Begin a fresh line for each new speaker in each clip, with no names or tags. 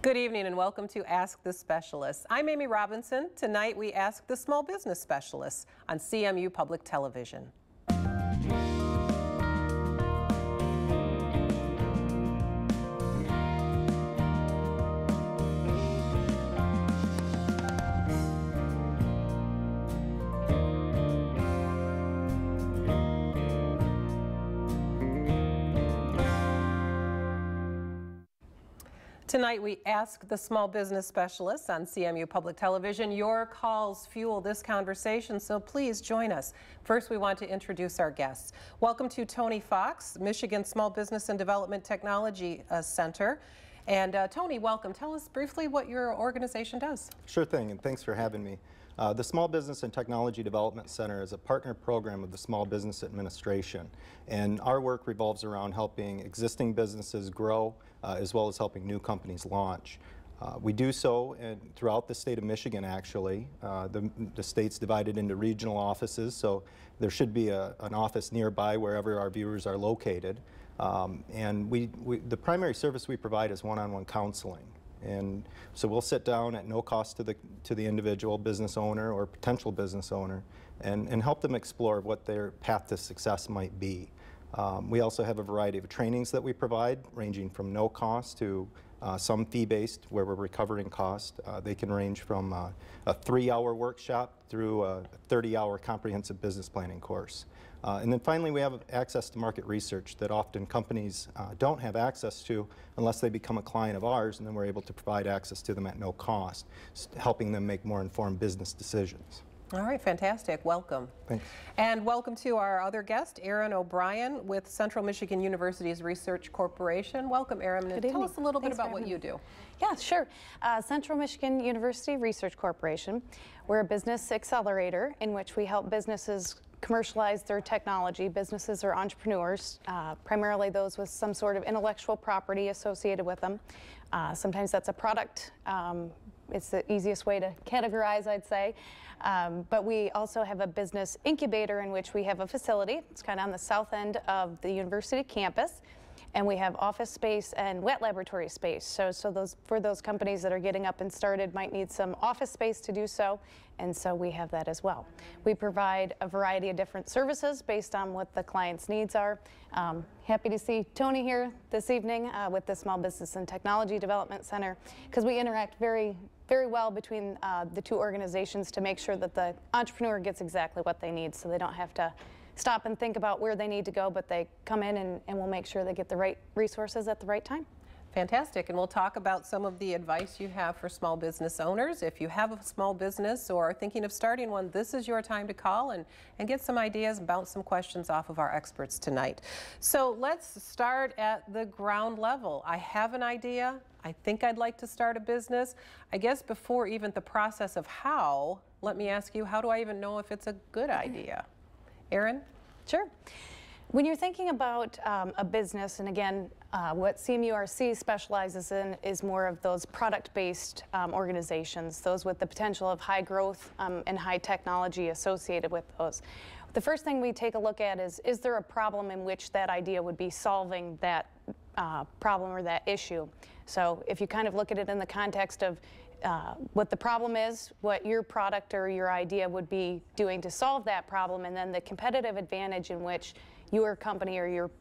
Good evening and welcome to Ask the Specialist. I'm Amy Robinson. Tonight we ask the small business specialists on CMU Public Television. Tonight we ask the small business specialists on CMU Public Television. Your calls fuel this conversation, so please join us. First, we want to introduce our guests. Welcome to Tony Fox, Michigan Small Business and Development Technology Center. And Tony, welcome. Tell us briefly what your organization does.
Sure thing, and thanks for having me. The Small Business and Technology Development Center is a partner program of the Small Business Administration, and our work revolves around helping existing businesses grow as well as helping new companies launch. We do so throughout the state of Michigan, actually. The state's divided into regional offices, so there should be an office nearby wherever our viewers are located. And the primary service we provide is one-on-one counseling. And so we'll sit down at no cost to the individual business owner or potential business owner and help them explore what their path to success might be. We also have a variety of trainings that we provide, ranging from no cost to some fee-based, where we're recovering cost. They can range from a 3-hour workshop through a 30-hour comprehensive business planning course. And then finally, we have access to market research that often companies don't have access to unless they become a client of ours, and then we're able to provide access to them at no cost, helping them make more informed business decisions.
All right, fantastic. Welcome.
Thanks.
And welcome to our other guest, Erin OBrien with Central Michigan University's Research Corporation. Welcome, Erin.
Good evening.
Tell us a little bit
Thanks
about what you do.
Yeah, sure. Central Michigan University Research Corporation. We're a business accelerator in which we help businesses commercialize their technology, businesses or entrepreneurs, primarily those with some sort of intellectual property associated with them. Sometimes that's a product. It's the easiest way to categorize, I'd say. But we also have a business incubator in which we have a facility. It's kind of on the south end of the university campus. And we have office space and wet laboratory space. So for those companies that are getting up and started might need some office space to do so. And so we have that as well. We provide a variety of different services based on what the client's needs are. Happy to see Tony here this evening with the Small Business and Technology Development Center, because we interact very well between the two organizations to make sure that the entrepreneur gets exactly what they need, so they don't have to stop and think about where they need to go, but they come in and we'll make sure they get the right resources at the right time.
Fantastic. And we'll talk about some of the advice you have for small business owners. If you have a small business or are thinking of starting one, this is your time to call and get some ideas and bounce some questions off of our experts tonight. So let's start at the ground level. I have an idea. I think I'd like to start a business. I guess before even the process of how, let me ask you, how do I even know if it's a good idea? Erin?
Sure. When you're thinking about a business, and again, what CMURC specializes in is more of those product-based organizations, those with the potential of high growth and high technology associated with those. The first thing we take a look at is there a problem in which that idea would be solving that problem or that issue? So if you kind of look at it in the context of what the problem is, what your product or your idea would be doing to solve that problem, and then the competitive advantage in which your company or your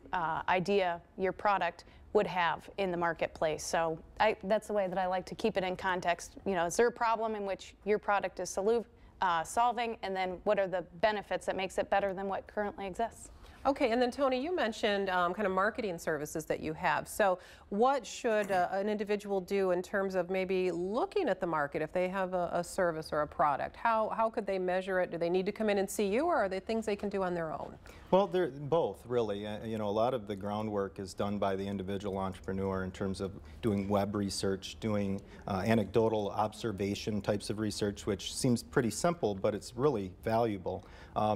idea, your product would have in the marketplace. So that's the way that I like to keep it in context. You know, is there a problem in which your product is solving, and then what are the benefits that makes it better than what currently exists?
Okay, and then Tony, you mentioned kind of marketing services that you have. So what should an individual do in terms of maybe looking at the market if they have a service or a product? How could they measure it? Do they need to come in and see you, or are they things they can do on their own?
Well, they're both, really. You know, a lot of the groundwork is done by the individual entrepreneur in terms of doing web research, doing anecdotal observation types of research, which seems pretty simple, but it's really valuable.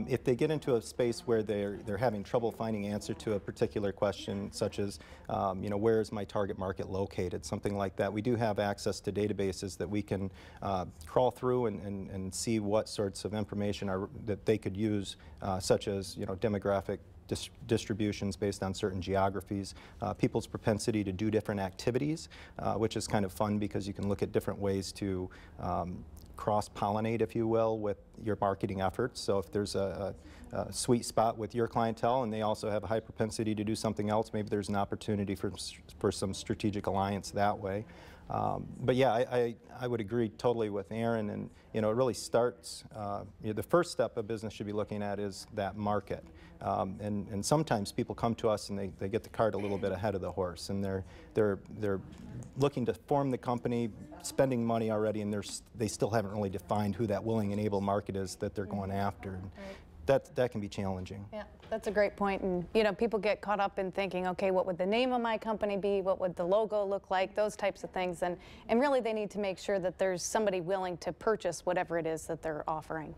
If they get into a space where they're having trouble finding answer to a particular question, such as, you know, where is my target market located, something like that, we do have access to databases that we can crawl through and see what sorts of information that they could use, such as, you know, demographic distributions based on certain geographies, people's propensity to do different activities, which is kind of fun because you can look at different ways to cross-pollinate, if you will, with your marketing efforts. So if there's a sweet spot with your clientele and they also have a high propensity to do something else, maybe there's an opportunity for some strategic alliance that way. But yeah, I would agree totally with Erin, and it really starts, the first step a business should be looking at is that market. And sometimes people come to us and they get the cart a little bit ahead of the horse, and they're looking to form the company, spending money already, and they still haven't really defined who that willing and able market is that they're going after. And that can be challenging.
Yeah, that's a great point. And people get caught up in thinking, okay, what would the name of my company be? What would the logo look like? Those types of things. And really they need to make sure that there's somebody willing to purchase whatever it is that they're offering.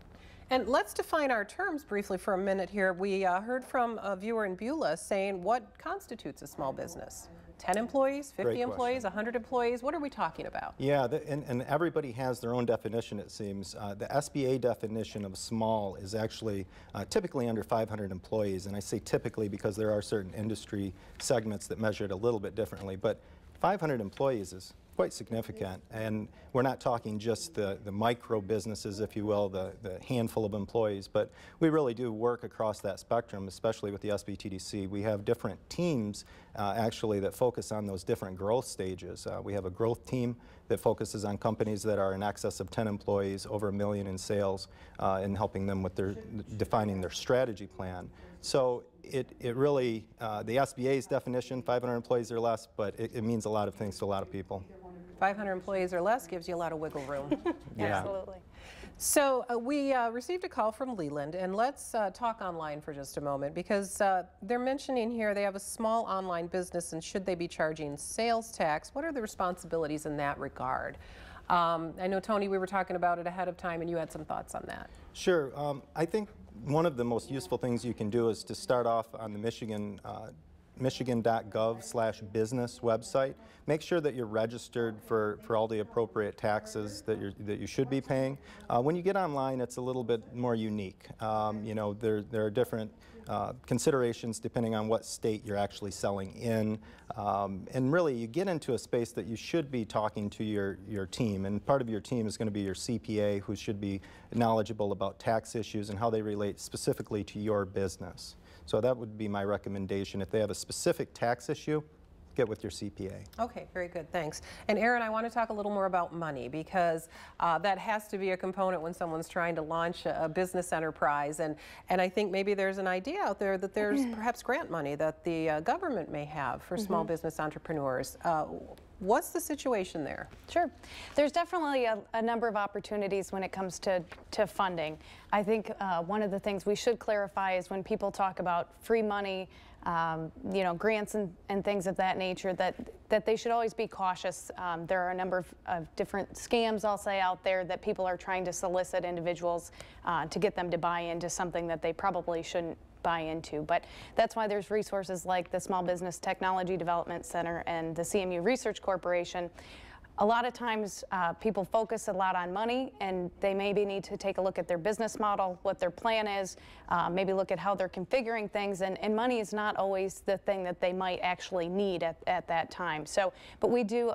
And let's define our terms briefly for a minute here. We heard from a viewer in Beulah saying, what constitutes a small business? 10 employees, 50 employees, 100 employees? What are we talking about?
Yeah, and everybody has their own definition, it seems. The SBA definition of small is actually typically under 500 employees, and I say typically because there are certain industry segments that measure it a little bit differently, but 500 employees is quite significant, and we're not talking just the micro businesses, if you will, the handful of employees, but we really do work across that spectrum, especially with the SBTDC. We have different teams actually that focus on those different growth stages. We have a growth team that focuses on companies that are in excess of 10 employees, over $1 million in sales, and helping them with defining their strategy plan. So it really, the SBA's definition, 500 employees or less, but it means a lot of things to a lot of people.
500 employees or less gives you a lot of wiggle room.
Yeah.
Absolutely.
So we received a call from Leland, and let's talk online for just a moment, because they're mentioning here they have a small online business, and should they be charging sales tax? What are the responsibilities in that regard? I know, Tony, we were talking about it ahead of time, and you had some thoughts on that.
Sure. I think one of the most useful things you can do is to start off on the michigan.gov/business website. Make sure that you're registered for all the appropriate taxes that you should be paying. When you get online, it's a little bit more unique. There are different considerations depending on what state you're actually selling in. And really, you get into a space that you should be talking to your team. And part of your team is going to be your CPA, who should be knowledgeable about tax issues and how they relate specifically to your business. So that would be my recommendation. If they have a specific tax issue, get with your CPA.
Okay, very good, thanks. And Erin, I want to talk a little more about money, because that has to be a component when someone's trying to launch a business enterprise. And I think maybe there's an idea out there that there's perhaps grant money that the government may have for small business entrepreneurs. What's the situation there?
Sure. There's definitely a number of opportunities when it comes to funding. I think one of the things we should clarify is when people talk about free money, grants and things of that nature, that they should always be cautious. There are a number of different scams, I'll say, out there that people are trying to solicit individuals to get them to buy into something that they probably shouldn't buy into. But that's why there's resources like the Small Business Technology Development Center and the CMU Research Corporation. A lot of times people focus a lot on money, and they maybe need to take a look at their business model, what their plan is, maybe look at how they're configuring things, and money is not always the thing that they might actually need at that time. So, but we do,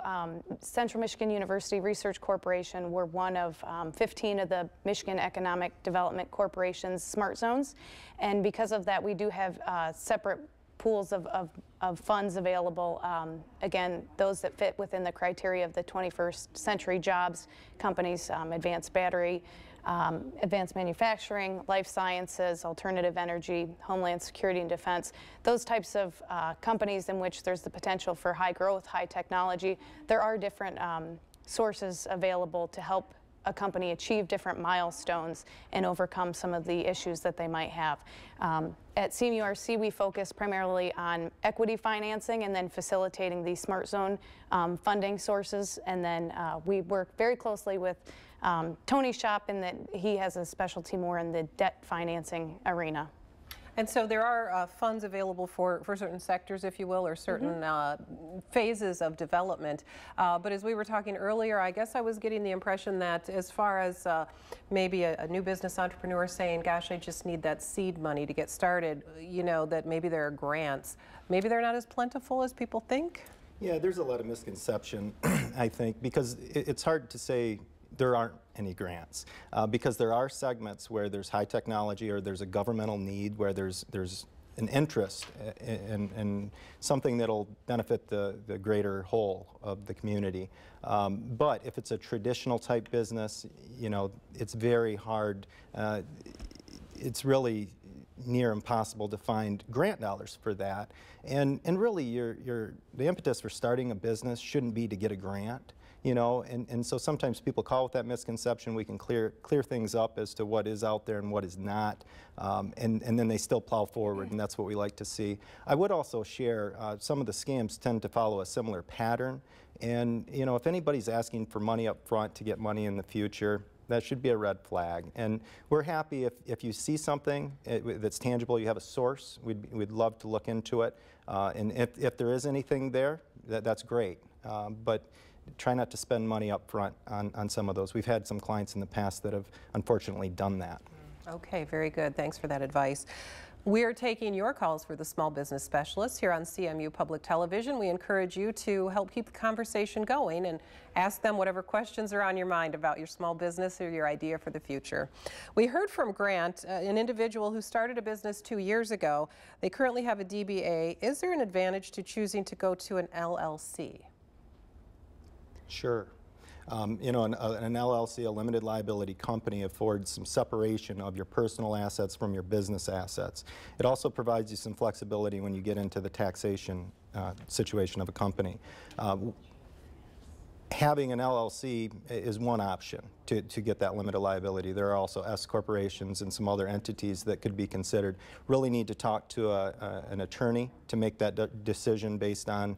Central Michigan University Research Corporation, we're one of 15 of the Michigan Economic Development Corporation's Smart Zones, and because of that we do have separate pools of funds available, again, those that fit within the criteria of the 21st century jobs, companies, advanced battery, advanced manufacturing, life sciences, alternative energy, homeland security and defense, those types of companies in which there's the potential for high growth, high technology. There are different sources available to help a company achieve different milestones and overcome some of the issues that they might have. At CMURC, we focus primarily on equity financing and then facilitating the Smart Zone funding sources. And then we work very closely with Tony's shop in that he has a specialty more in the debt financing arena.
And so there are funds available for certain sectors, if you will, or certain phases of development. But as we were talking earlier, I guess I was getting the impression that as far as maybe a new business entrepreneur saying, gosh, I just need that seed money to get started, you know, that maybe there are grants. Maybe they're not as plentiful as people think?
Yeah, there's a lot of misconception, I think, because it's hard to say there aren't any grants, because there are segments where there's high technology or there's a governmental need where there's an interest in something that'll benefit the greater whole of the community. But if it's a traditional type business, you know, it's very hard. It's really near impossible to find grant dollars for that. And really, the impetus for starting a business shouldn't be to get a grant. You know, and so sometimes people call with that misconception. We can clear things up as to what is out there and what is not, and then they still plow forward, and that's what we like to see. I would also share some of the scams tend to follow a similar pattern, and you know, if anybody's asking for money up front to get money in the future, that should be a red flag. And we're happy if you see something that's tangible, you have a source, we'd love to look into it, and if there is anything there, that's great. But try not to spend money up front on some of those. We've had some clients in the past that have unfortunately done that.
Okay, very good. Thanks for that advice. We're taking your calls for the Small Business Specialists here on CMU Public Television. We encourage you to help keep the conversation going and ask them whatever questions are on your mind about your small business or your idea for the future. We heard from Grant, an individual who started a business 2 years ago. They currently have a DBA. Is there an advantage to choosing to go to an LLC?
Sure. You know, an LLC, a limited liability company, affords some separation of your personal assets from your business assets. It also provides you some flexibility when you get into the taxation situation of a company. Having an LLC is one option to get that limited liability. There are also S corporations and some other entities that could be considered. Really need to talk to an attorney to make that decision based on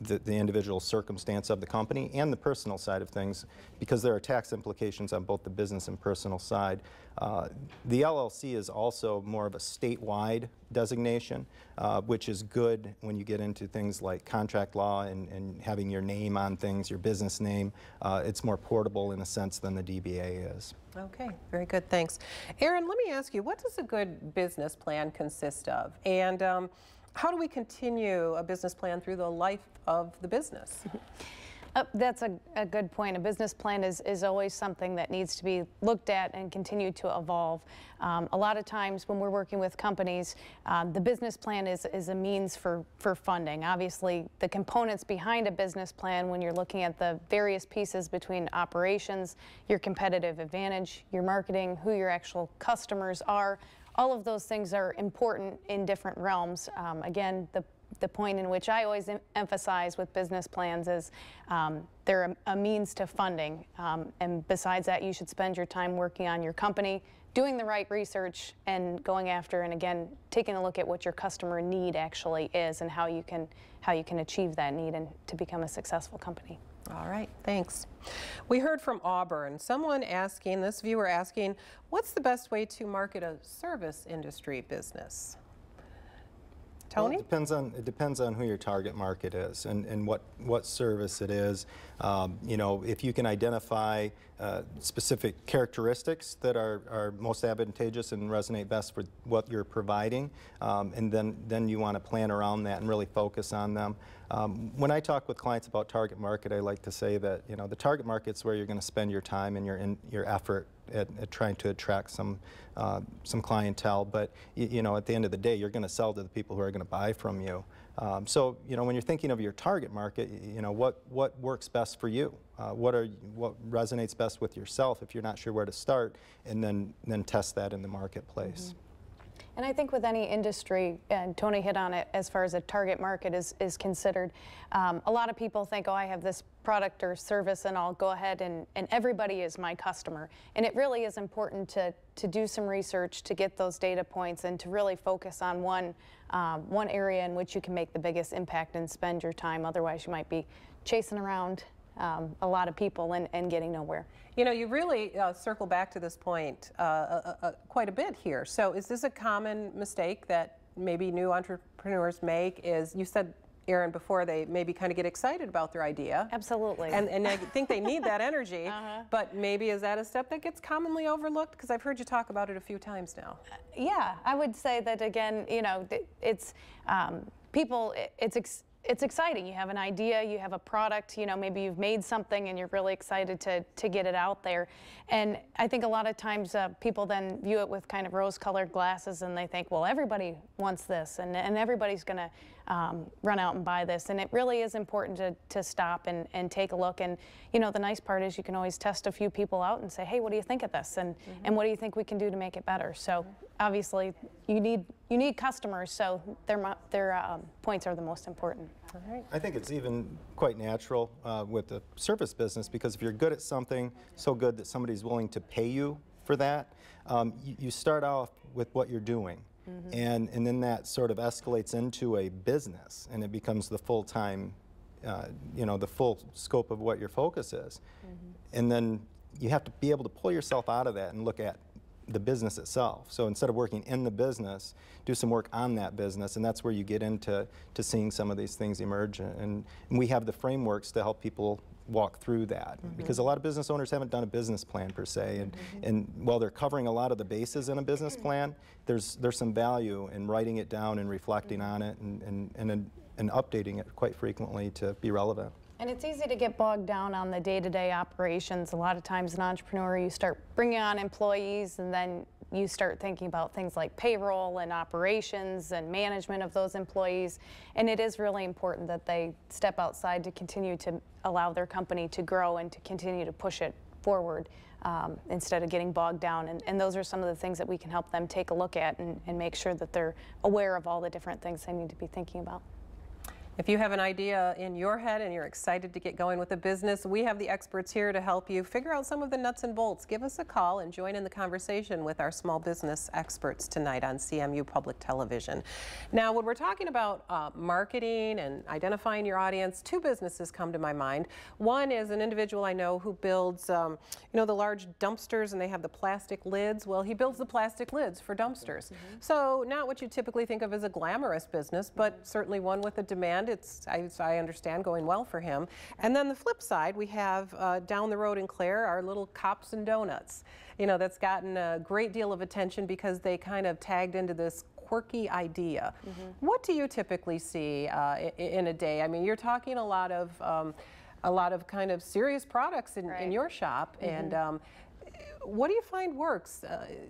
the individual circumstance of the company and the personal side of things, because there are tax implications on both the business and personal side. The LLC is also more of a statewide designation, which is good when you get into things like contract law and having your name on things, your business name. It's more portable in a sense than the DBA is.
Okay, very good, thanks. Erin, let me ask you, what does a good business plan consist of? And how do we continue a business plan through the life of the business?
That's a good point. A business plan is always something that needs to be looked at and continue to evolve. A lot of times when we're working with companies, the business plan is a means for funding. Obviously, the components behind a business plan, when you're looking at the various pieces between operations, your competitive advantage, your marketing, who your actual customers are, all of those things are important in different realms. Again, the point in which I always emphasize with business plans is they're a means to funding. And besides that, you should spend your time working on your company, doing the right research, and going after, and again, taking a look at what your customer need actually is and how you can achieve that need and to become a successful company.
All right, thanks. We heard from Auburn, someone asking, this viewer asking, what's the best way to market a service industry business? Tony?
Well, it depends on who your target market is and what service it is. You know, if you can identify specific characteristics that are most advantageous and resonate best for what you're providing, and then you want to plan around that and really focus on them. When I talk with clients about target market, I like to say that, you know, the target market's where you're going to spend your time and your effort at trying to attract some clientele, but you know, at the end of the day, you're going to sell to the people who are going to buy from you. So you know, when you're thinking of your target market, you know, what works best for you, what resonates best with yourself if you're not sure where to start, and then test that in the marketplace.
Mm-hmm. And I think with any industry, and Tony hit on it as far as a target market is considered, a lot of people think, oh, I have this product or service and I'll go ahead and everybody is my customer. And it really is important to do some research, to get those data points, and to really focus on one area in which you can make the biggest impact and spend your time. Otherwise, you might be chasing around a lot of people and getting nowhere.
You know, you really circle back to this point quite a bit here. So is this a common mistake that maybe new entrepreneurs make? Is, you said, Erin, before, they maybe kind of get excited about their idea.
Absolutely.
And I think they need that energy, but maybe is that a step that gets commonly overlooked? Because I've heard you talk about it a few times now.
Yeah, I would say that, again, you know, it's people, it's exciting. You have an idea, you have a product, you know, maybe you've made something and you're really excited to get it out there. And I think a lot of times people then view it with kind of rose-colored glasses, and they think, well, everybody wants this, and everybody's going to run out and buy this. And it really is important to stop and take a look. And, you know, the nice part is you can always test a few people out and say, hey, what do you think of this? And what do you think we can do to make it better? So obviously you need customers, so their points are the most important.
All right.
I think it's even quite natural with the service business, because if you're good at something, so good that somebody's willing to pay you for that, you start off with what you're doing. And then that sort of escalates into a business, and it becomes the full-time, you know, the full scope of what your focus is. And then you have to be able to pull yourself out of that and look at the business itself. So instead of working in the business, do some work on that business, and that's where you get into seeing some of these things emerge. And we have the frameworks to help people walk through that, because a lot of business owners haven't done a business plan per se, and while they're covering a lot of the bases in a business plan, there's some value in writing it down and reflecting on it and updating it quite frequently to be relevant.
And it's easy to get bogged down on the day-to-day operations. A lot of times, an entrepreneur, you start bringing on employees, and then you start thinking about things like payroll and operations and management of those employees. And it is really important that they step outside to continue to allow their company to grow and to continue to push it forward instead of getting bogged down. And those are some of the things that we can help them take a look at and make sure that they're aware of all the different things they need to be thinking about.
If you have an idea in your head and you're excited to get going with a business, we have the experts here to help you figure out some of the nuts and bolts. Give us a call and join in the conversation with our small business experts tonight on CMU Public Television. Now, when we're talking about marketing and identifying your audience, two businesses come to my mind. One is an individual I know who builds, you know, the large dumpsters, and they have the plastic lids. Well, he builds the plastic lids for dumpsters. So not what you typically think of as a glamorous business, but certainly one with a demand. It's, I understand, going well for him. And then the flip side, we have down the road in Clare, our little Cops and Donuts. You know, that's gotten a great deal of attention because they kind of tagged into this quirky idea. What do you typically see in a day? I mean, you're talking a lot of kind of serious products in your shop, and what do you find works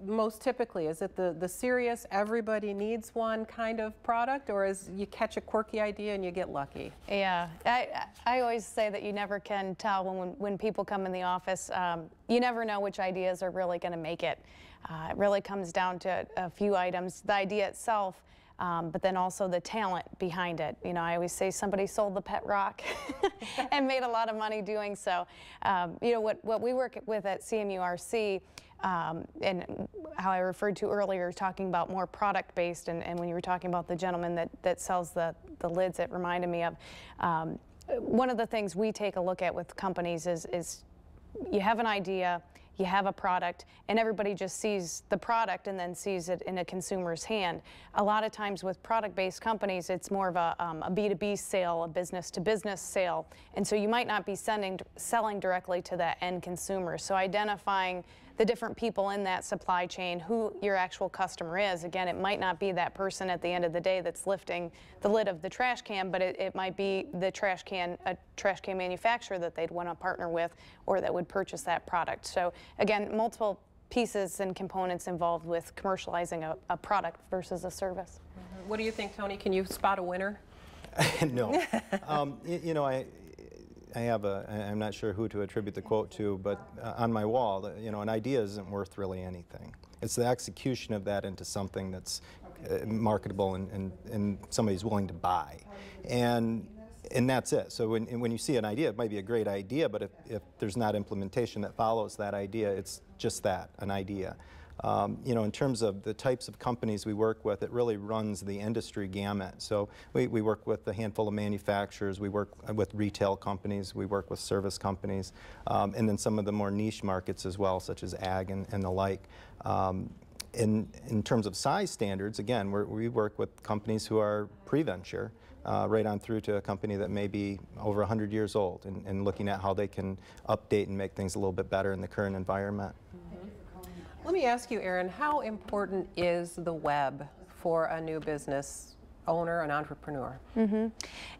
most typically? Is it the serious, everybody needs one kind of product, or is you catch a quirky idea and you get lucky?
Yeah, I always say that you never can tell when people come in the office. You never know which ideas are really going to make it. It really comes down to a few items. The idea itself, but then also the talent behind it. You know, I always say somebody sold the pet rock and made a lot of money doing so. You know, what we work with at CMURC, and how I referred to earlier, talking about more product-based, and when you were talking about the gentleman that sells the lids, it reminded me of, one of the things we take a look at with companies is you have an idea, you have a product, and everybody just sees the product and then sees it in a consumer's hand. A lot of times with product-based companies, it's more of a B2B sale, a business-to-business sale, and so you might not be selling directly to that end consumer. So identifying the different people in that supply chain, who your actual customer is. Again, it might not be that person at the end of the day that's lifting the lid of the trash can, but it might be a trash can manufacturer that they'd want to partner with, or that would purchase that product. So again, multiple pieces and components involved with commercializing a product versus a service.
What do you think, Tony? Can you spot a winner?
No. You know, I'm not sure who to attribute the quote to, but on my wall, you know, an idea isn't worth really anything. It's the execution of that into something that's marketable and somebody's willing to buy. And that's it. So when you see an idea, it might be a great idea, but if there's not implementation that follows that idea, it's just that, an idea. You know, in terms of the types of companies we work with, it really runs the industry gamut. So we work with a handful of manufacturers, we work with retail companies, we work with service companies, and then some of the more niche markets as well, such as ag and the like. In terms of size standards, again, we work with companies who are pre-venture, right on through to a company that may be over 100 years old, and looking at how they can update and make things a little bit better in the current environment.
Let me ask you, Erin, how important is the web for a new business owner, an entrepreneur?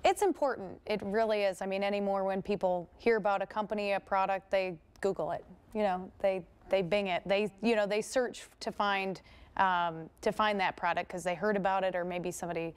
It's important. It really is. I mean, anymore when people hear about a company, a product, they Google it. You know, they Bing it. They search to find that product because they heard about it, or maybe somebody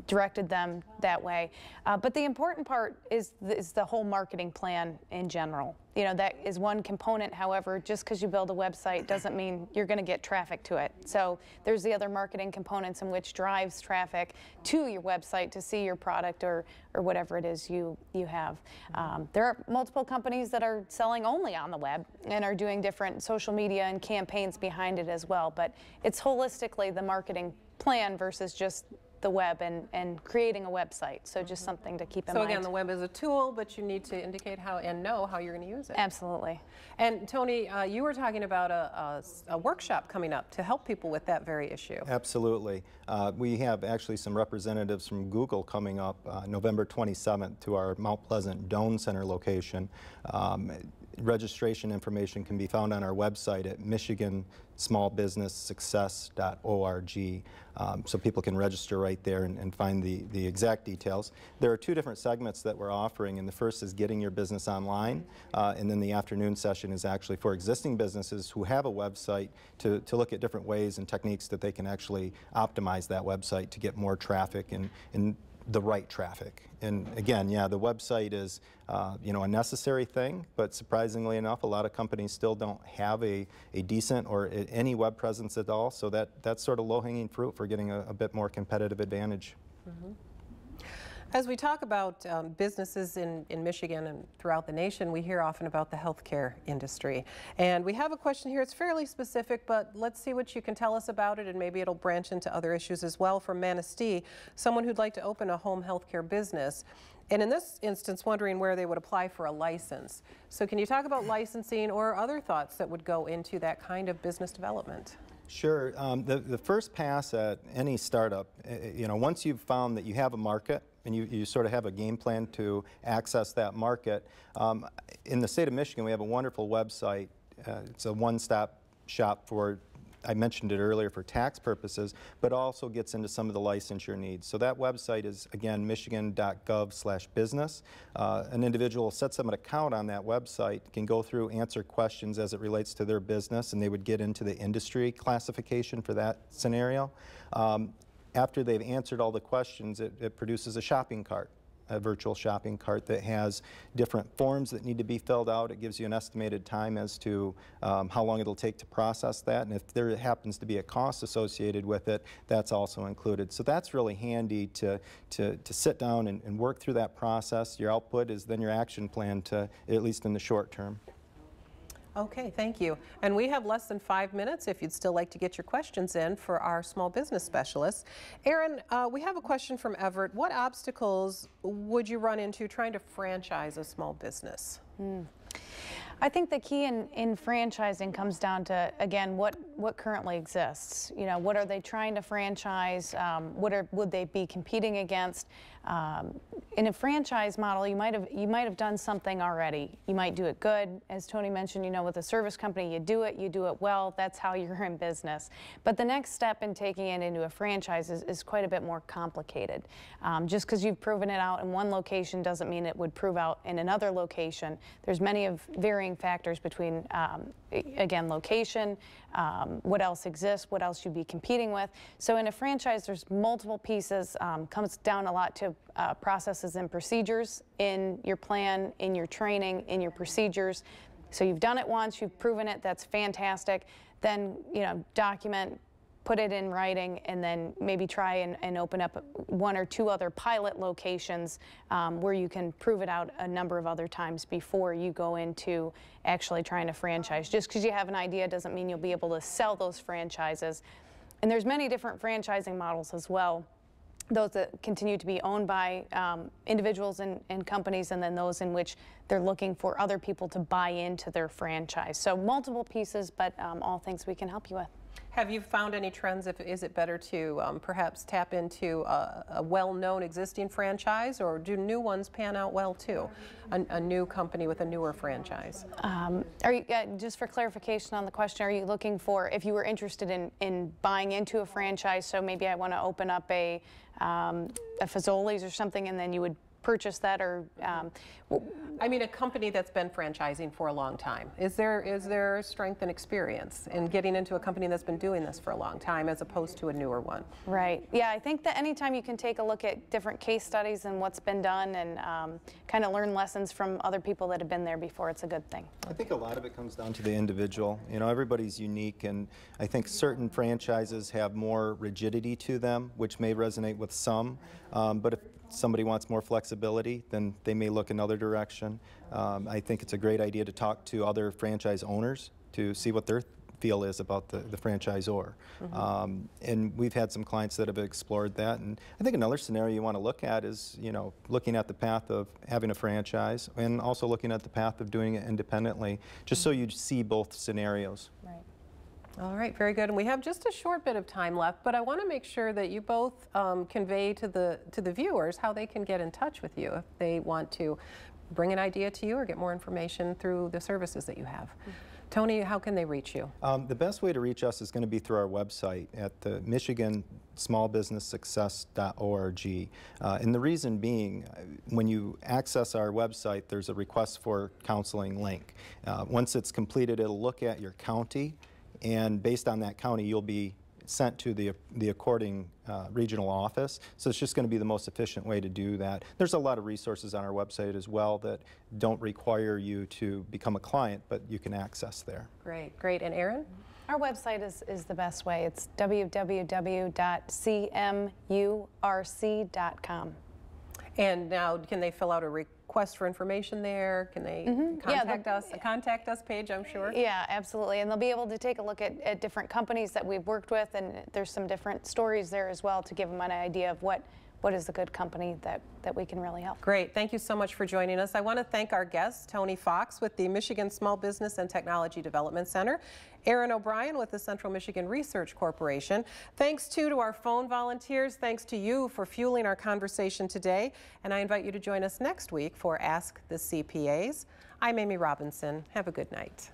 directed them that way. But the important part is the whole marketing plan in general. You know, that is one component. However, just because you build a website doesn't mean you're going to get traffic to it. So there's the other marketing components in which drives traffic to your website to see your product or whatever it is you have. There are multiple companies that are selling only on the web and are doing different social media and campaigns behind it as well. But it's holistically the marketing plan versus just the web and creating a website. So just something to keep in mind.
So again, the web is a tool, but you need to indicate how and know how you're going to use it.
Absolutely.
And Tony, you were talking about a workshop coming up to help people with that very issue.
Absolutely. We have actually some representatives from Google coming up November 27th to our Mount Pleasant Doane Center location. Registration information can be found on our website at michigansmallbusinesssuccess.org, so people can register right there and find the exact details. There are two different segments that we're offering, and the first is getting your business online, and then the afternoon session is actually for existing businesses who have a website to look at different ways and techniques that they can actually optimize that website to get more traffic and the right traffic. And again, yeah, the website is you know, a necessary thing, but surprisingly enough, a lot of companies still don't have a decent or any web presence at all, so that's sort of low-hanging fruit for getting a bit more competitive advantage.
As we talk about businesses in Michigan and throughout the nation, we hear often about the healthcare industry. And we have a question here. It's fairly specific, but let's see what you can tell us about it, and maybe it'll branch into other issues as well. From Manistee, someone who'd like to open a home healthcare business, and in this instance, wondering where they would apply for a license. So can you talk about licensing or other thoughts that would go into that kind of business development?
Sure. The first pass at any startup, you know, once you've found that you have a market and you sort of have a game plan to access that market, in the state of Michigan, we have a wonderful website. It's a one-stop shop for, I mentioned it earlier, for tax purposes, but also gets into some of the licensure needs. So that website is, again, michigan.gov/business. An individual sets up an account on that website, can go through, answer questions as it relates to their business, and they would get into the industry classification for that scenario. After they've answered all the questions, it produces a shopping cart, a virtual shopping cart that has different forms that need to be filled out. It gives you an estimated time as to how long it'll take to process that, and if there happens to be a cost associated with it, that's also included. So that's really handy to sit down and work through that process. Your output is then your action plan, to at least in the short term.
Okay, thank you. And we have less than 5 minutes if you'd still like to get your questions in for our small business specialists. Erin, we have a question from Everett. What obstacles would you run into trying to franchise a small business?
I think the key in franchising comes down to, again, what currently exists. You know, what are they trying to franchise? Would they be competing against? In a franchise model, you might have done something already. You might do it good, as Tony mentioned. You know, with a service company, you do it well. That's how you're in business. But the next step in taking it into a franchise is quite a bit more complicated. Just because you've proven it out in one location doesn't mean it would prove out in another location. There's many of varying factors between, again, location, what else exists, what else you'd be competing with. So in a franchise, there's multiple pieces. Comes down a lot to processes and procedures in your plan, in your training, in your procedures. So you've done it once, you've proven it, that's fantastic. Then, you know, document put it in writing, and then maybe try and open up 1 or 2 other pilot locations where you can prove it out a number of other times before you go into actually trying to franchise. Just because you have an idea doesn't mean you'll be able to sell those franchises. And there's many different franchising models as well. Those that continue to be owned by individuals and companies, and then those in which they're looking for other people to buy into their franchise. So multiple pieces, but all things we can help you with.
Have you found any trends? Is it better to perhaps tap into a well-known existing franchise, or do new ones pan out well too? A new company with a newer franchise.
Are you, just for clarification on the question, are you looking for, if you were interested in buying into a franchise, so maybe I want to open up a Fazoli's or something, and then you would purchase that, or
I mean, a company that's been franchising for a long time. Is there strength and experience in getting into a company that's been doing this for a long time as opposed to a newer one?
Right. Yeah, I think that anytime you can take a look at different case studies and what's been done, and kind of learn lessons from other people that have been there before, it's a good thing.
I think a lot of it comes down to the individual. You know, everybody's unique, and I think certain franchises have more rigidity to them, which may resonate with some, but if somebody wants more flexibility, then they may look another direction. I think it's a great idea to talk to other franchise owners to see what their feel is about the franchisor. And we've had some clients that have explored that. And I think another scenario you want to look at is, you know, looking at the path of having a franchise, and also looking at the path of doing it independently, just so you see both scenarios.
Right.
All right, very good. And we have just a short bit of time left, but I want to make sure that you both convey to the viewers how they can get in touch with you if they want to bring an idea to you or get more information through the services that you have. Tony, how can they reach you?
The best way to reach us is going to be through our website at the michigansmallbusinesssuccess.org. And the reason being, when you access our website, there's a request for counseling link. Once it's completed, it'll look at your county, and based on that county, you'll be sent to the according regional office. So it's just going to be the most efficient way to do that. There's a lot of resources on our website as well that don't require you to become a client, but you can access there.
Great, great. And Erin?
Our website is the best way. It's www.cmurc.com.
And now, can they fill out a request for information there? Can they contact us? A contact us page, I'm sure.
Yeah, absolutely. And they'll be able to take a look at different companies that we've worked with, and there's some different stories there as well to give them an idea of what is a good company that we can really help.
Great. Thank you so much for joining us. I want to thank our guest, Tony Fox with the Michigan Small Business and Technology Development Center, Erin O'Brien with the Central Michigan Research Corporation. Thanks too to our phone volunteers. Thanks to you for fueling our conversation today. And I invite you to join us next week for Ask the CPAs. I'm Amy Robinson. Have a good night.